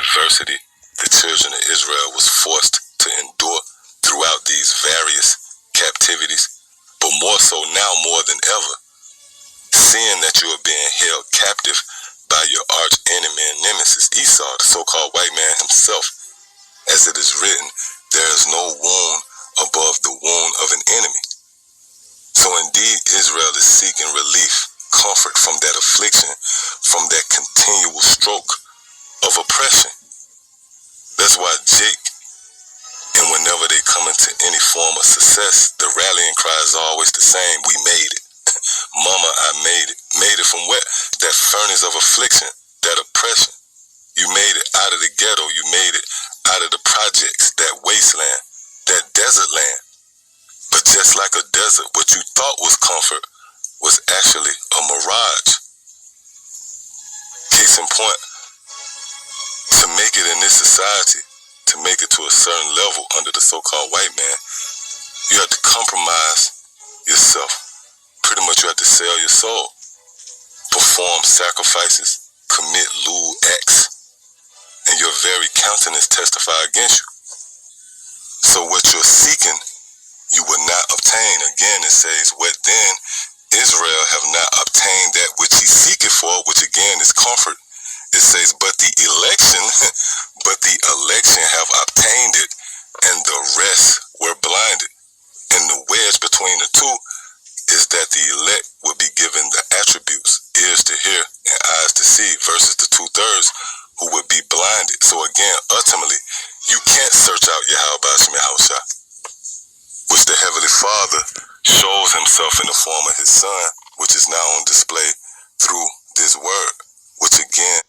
adversity the children of Israel was forced to endure throughout these various captivities, but more so now more than ever, seeing that you are being held captive by your arch enemy and nemesis Esau, the so-called white man himself. As it is written, there is no wound above the wound of an enemy. So indeed, Israel is seeking relief, comfort from that affliction, from that continual stroke of oppression. That's why Jake, and whenever they come into any form of success, the rallying cry is always the same: we made it. Mama, I made it. Made it from where? That furnace of affliction, that oppression. You made it out of the ghetto. You made it out of the projects, that wasteland, that desert land. But just like a desert, what you thought was comfort was actually a mirage. Case in point, to make it in this society, to make it to a certain level under the so-called white man, you have to compromise yourself. Pretty much you have to sell your soul, perform sacrifices, commit lewd acts, and your very countenance testify against you. So what you're seeking, you will not obtain. Again, it says, what then? Israel have not obtained that which he seeketh for, which again is comfort. It says, but the election have obtained it, and the rest were blinded. And the wedge between the two is that the elect will be given the attributes, ears to hear and eyes to see, versus the 2/3 who would be blinded. So again, ultimately, you can't search out Yahweh Shemi Haushah, which the Heavenly Father shows himself in the form of his Son, which is now on display through this word, which again